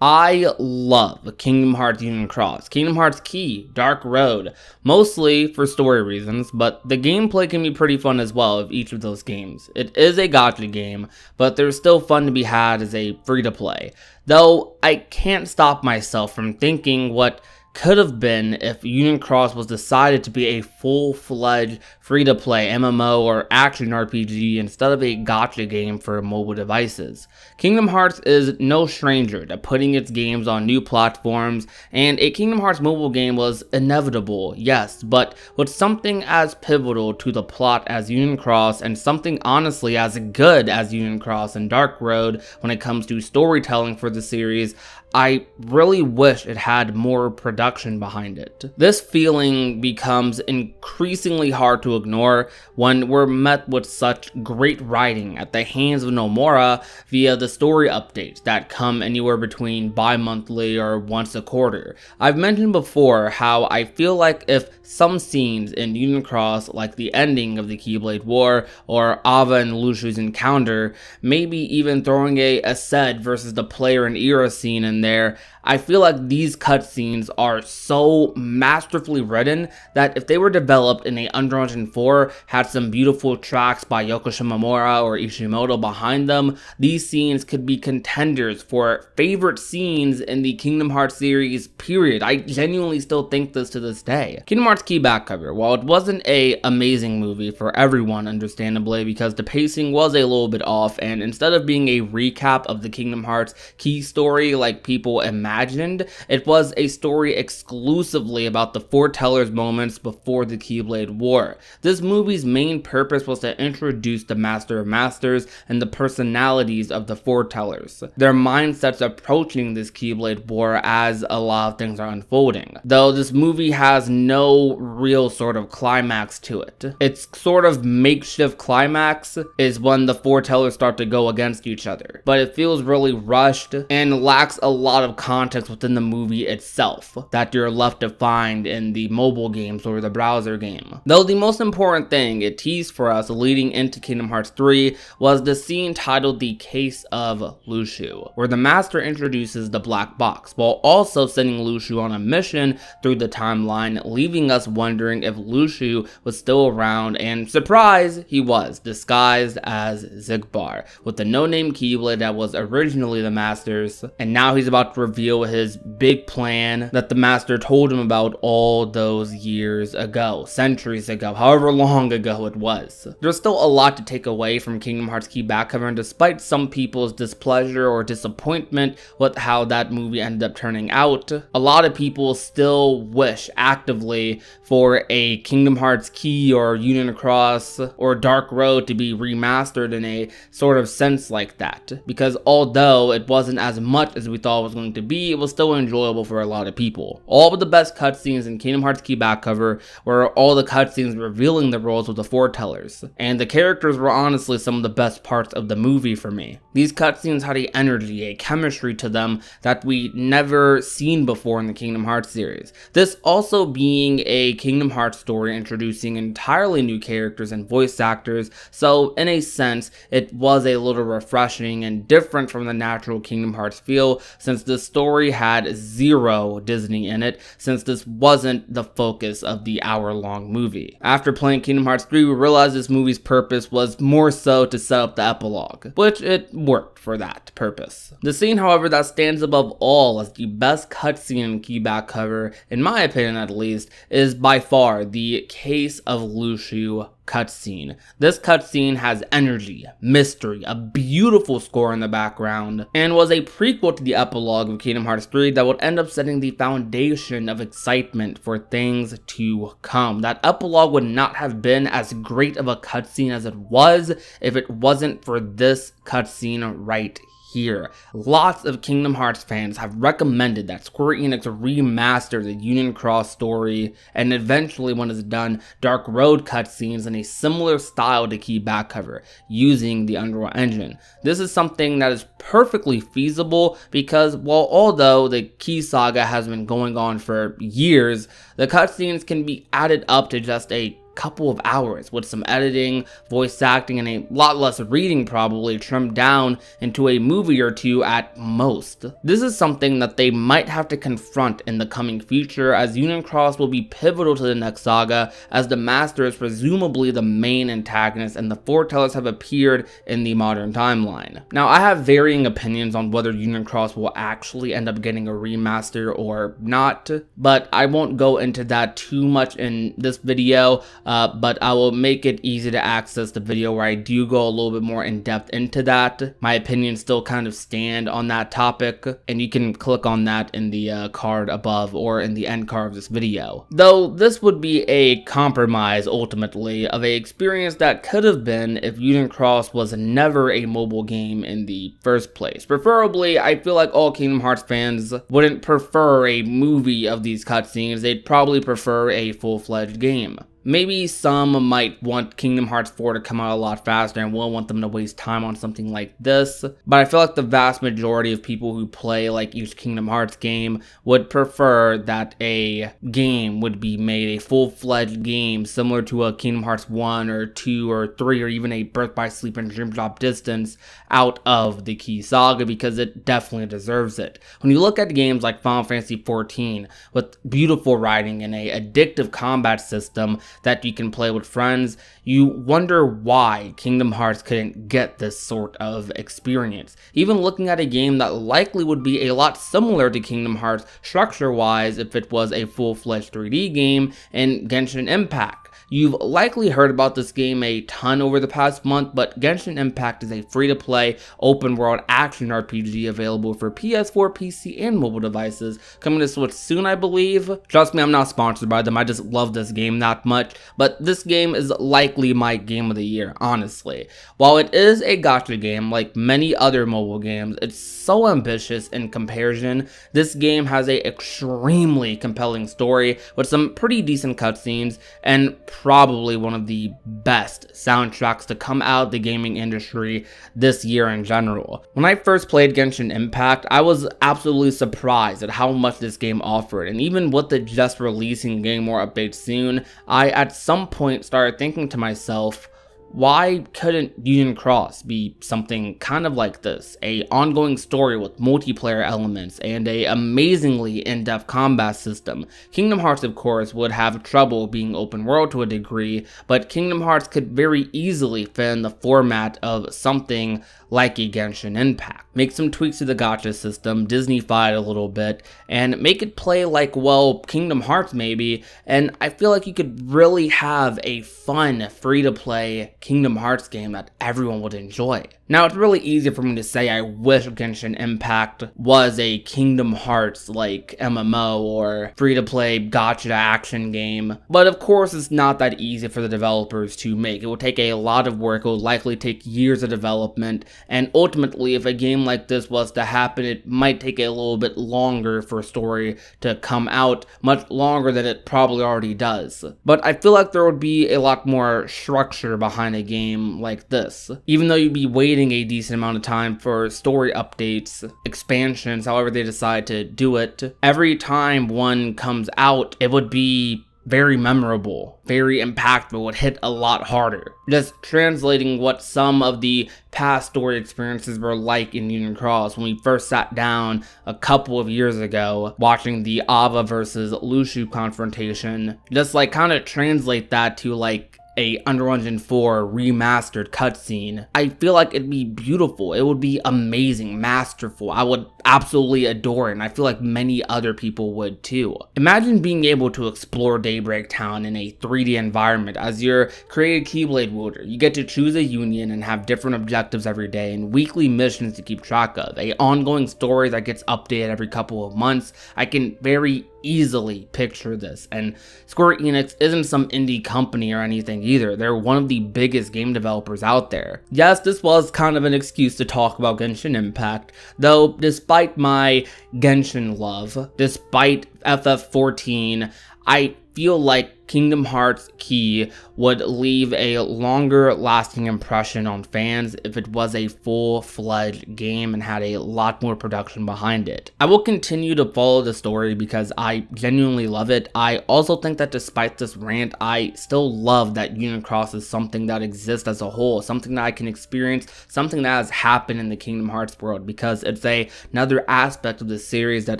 I love Kingdom Hearts Union Cross, Kingdom Hearts Key, Dark Road, mostly for story reasons, but the gameplay can be pretty fun as well of each of those games. It is a gacha game, but there's still fun to be had as a free-to-play. Though, I can't stop myself from thinking what could have been if Union Cross was decided to be a full-fledged free-to-play MMO or action RPG instead of a gacha game for mobile devices. Kingdom Hearts is no stranger to putting its games on new platforms, and a Kingdom Hearts mobile game was inevitable, yes, but with something as pivotal to the plot as Union Cross and something honestly as good as Union Cross and Dark Road when it comes to storytelling for the series, I really wish it had more production behind it. This feeling becomes increasingly hard to ignore when we're met with such great writing at the hands of Nomura via the story updates that come anywhere between bi-monthly or once a quarter. I've mentioned before how I feel like if some scenes in Union Cross, like the ending of the Keyblade War or Ava and Lushu's encounter, maybe even throwing a Aced versus the player and Era scene in there, I feel like these cutscenes are so masterfully written that if they were developed in a Unreal Engine 4, had some beautiful tracks by Yoko Shimomura or Ishimoto behind them, these scenes could be contenders for favorite scenes in the Kingdom Hearts series, period. I genuinely still think this to this day. Kingdom Hearts Key back cover, while it wasn't a amazing movie for everyone, understandably, because the pacing was a little bit off, and instead of being a recap of the Kingdom Hearts Key story like people imagined, it was a story exclusively about the foretellers' moments before the Keyblade War. This movie's main purpose was to introduce the Master of Masters and the personalities of the foretellers, their mindsets approaching this Keyblade War as a lot of things are unfolding. Though this movie has no real sort of climax to it. Its sort of makeshift climax is when the foretellers start to go against each other, but it feels really rushed and lacks a lot of context within the movie itself that you're left to find in the mobile games or the browser game. Though the most important thing it teased for us leading into Kingdom Hearts 3 was the scene titled The Case of Lushu, where the Master introduces the Black Box, while also sending Lushu on a mission through the timeline, leaving us wondering if Lushu was still around, and surprise, he was, disguised as Xigbar, with the no-name Keyblade that was originally the Master's, and now he's about to reveal his big plan that the Master told him about all those years ago, centuries ago, however long ago it was. There's still a lot to take away from Kingdom Hearts Key back cover, and despite some people's displeasure or disappointment with how that movie ended up turning out, a lot of people still wish actively for a Kingdom Hearts Key or Union Cross or Dark Road to be remastered in a sort of sense like that, because although it wasn't as much as we thought it was going to be, it was still enjoyable for a lot of people. All of the best cutscenes in Kingdom Hearts Key back cover were all the cutscenes revealing the roles of the foretellers, and the characters were honestly some of the best parts of the movie for me. These cutscenes had a energy, a chemistry to them that we never seen before in the Kingdom Hearts series. This also being a Kingdom Hearts story introducing entirely new characters and voice actors, so in a sense, it was a little refreshing and different from the natural Kingdom Hearts feel, since the story had zero Disney in it, since this wasn't the focus of the hour-long movie. After playing Kingdom Hearts 3, we realized this movie's purpose was more so to set up the epilogue, which it worked for that purpose. The scene, however, that stands above all as the best cutscene in Key back cover, in my opinion at least, is by far the Case of Lushu cutscene. This cutscene has energy, mystery, a beautiful score in the background, and was a prequel to the epilogue of Kingdom Hearts 3 that would end up setting the foundation of excitement for things to come. That epilogue would not have been as great of a cutscene as it was if it wasn't for this cutscene right here. Lots of Kingdom Hearts fans have recommended that Square Enix remaster the Union Cross story, and eventually when it's done, Dark Road cutscenes in a similar style to Key back cover, using the Unreal Engine. This is something that is perfectly feasible because although the Key saga has been going on for years, the cutscenes can be added up to just a couple of hours with some editing, voice acting, and a lot less reading probably trimmed down into a movie or two at most. This is something that they might have to confront in the coming future, as Union Cross will be pivotal to the next saga, as the Master is presumably the main antagonist and the foretellers have appeared in the modern timeline. Now, I have varying opinions on whether Union Cross will actually end up getting a remaster or not, but I won't go into that too much in this video, but I will make it easy to access the video where I do go a little bit more in depth into that. My opinions still kind of stand on that topic, and you can click on that in the card above or in the end card of this video. Though this would be a compromise ultimately of a experience that could have been if Union Cross was never a mobile game in the first place. Preferably, I feel like all Kingdom Hearts fans wouldn't prefer a movie of these cutscenes, they'd probably prefer a full-fledged game. Maybe some might want Kingdom Hearts 4 to come out a lot faster and won't want them to waste time on something like this, but I feel like the vast majority of people who play like each Kingdom Hearts game would prefer that a game would be made a full-fledged game similar to a Kingdom Hearts 1 or 2 or 3 or even a Birth by Sleep and Dream Drop Distance out of the key saga, because it definitely deserves it. When you look at games like Final Fantasy XIV with beautiful writing and a addictive combat system that you can play with friends, you wonder why Kingdom Hearts couldn't get this sort of experience. Even looking at a game that likely would be a lot similar to Kingdom Hearts structure-wise if it was a full-fledged 3D game in Genshin Impact. You've likely heard about this game a ton over the past month, but Genshin Impact is a free-to-play, open-world action RPG available for PS4, PC, and mobile devices, coming to Switch soon, I believe. Trust me, I'm not sponsored by them, I just love this game that much, but this game is likely my game of the year, honestly. While it is a gacha game, like many other mobile games, it's so ambitious in comparison. This game has a extremely compelling story with some pretty decent cutscenes, and probably one of the best soundtracks to come out of the gaming industry this year in general. When I first played Genshin Impact, I was absolutely surprised at how much this game offered, and even with the just releasing Game More update soon, I at some point started thinking to myself, why couldn't Union Cross be something kind of like this? A ongoing story with multiplayer elements and a amazingly in-depth combat system. Kingdom Hearts, of course, would have trouble being open world to a degree, but Kingdom Hearts could very easily fit in the format of something like a Genshin Impact. Make some tweaks to the gacha system, Disney-fy it a little bit, and make it play like, well, Kingdom Hearts maybe, and I feel like you could really have a fun, free-to-play Kingdom Hearts game that everyone would enjoy. Now, it's really easy for me to say I wish Genshin Impact was a Kingdom Hearts like MMO or free-to-play gacha action game, but of course it's not that easy for the developers to make. It will take a lot of work, it will likely take years of development, and ultimately if a game like this was to happen, it might take a little bit longer for a story to come out, much longer than it probably already does. But I feel like there would be a lot more structure behind a game like this, even though you'd be waiting a decent amount of time for story updates, expansions, however they decide to do it. Every time one comes out, it would be very memorable, very impactful, would hit a lot harder. Just translating what some of the past story experiences were like in Union Cross when we first sat down a couple of years ago watching the Ava versus Lushu confrontation. Just like kind of translate that to like a Unreal Engine 4 remastered cutscene. I feel like it'd be beautiful. It would be amazing, masterful. I would absolutely adore it, and I feel like many other people would too. Imagine being able to explore Daybreak Town in a 3D environment as your created Keyblade wielder. You get to choose a union and have different objectives every day and weekly missions to keep track of. A ongoing story that gets updated every couple of months. I can very easily picture this, and Square Enix isn't some indie company or anything either. They're one of the biggest game developers out there. Yes, this was kind of an excuse to talk about Genshin Impact, though despite my Genshin love, despite FF14, I feel like Kingdom Hearts Key would leave a longer lasting impression on fans if it was a full-fledged game and had a lot more production behind it. I will continue to follow the story because I genuinely love it. I also think that despite this rant, I still love that Union Cross is something that exists as a whole, something that I can experience, something that has happened in the Kingdom Hearts world, because it's another aspect of the series that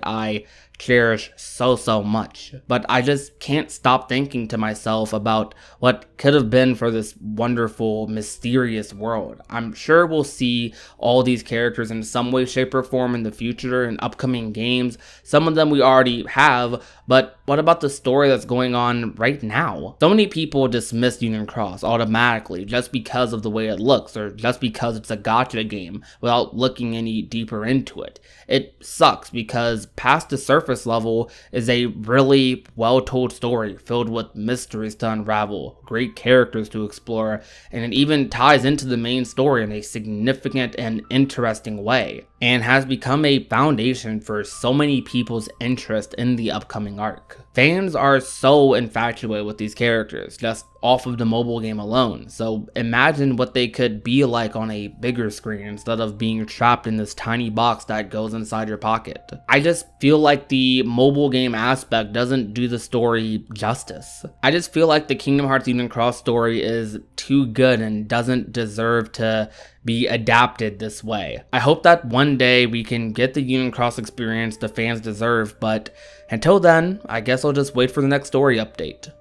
I cherish so much. But I just can't stop thinking to myself about what could have been for this wonderful, mysterious world. I'm sure we'll see all these characters in some way, shape, or form in the future in upcoming games. Some of them we already have, but what about the story that's going on right now? So many people dismiss Union Cross automatically just because of the way it looks, or just because it's a gacha game, without looking any deeper into it. It sucks because past the surface level is a really well-told story filled with mysteries to unravel, great characters to explore, and it even ties into the main story in a significant and interesting way, and has become a foundation for so many people's interest in the upcoming arc. Fans are so infatuated with these characters just off of the mobile game alone, so imagine what they could be like on a bigger screen instead of being trapped in this tiny box that goes inside your pocket. I just feel like the mobile game aspect doesn't do the story justice. I just feel like the Kingdom Hearts Union Cross story is too good and doesn't deserve to be adapted this way. I hope that one day we can get the Union Cross experience the fans deserve, but until then, I guess I'll just wait for the next story update.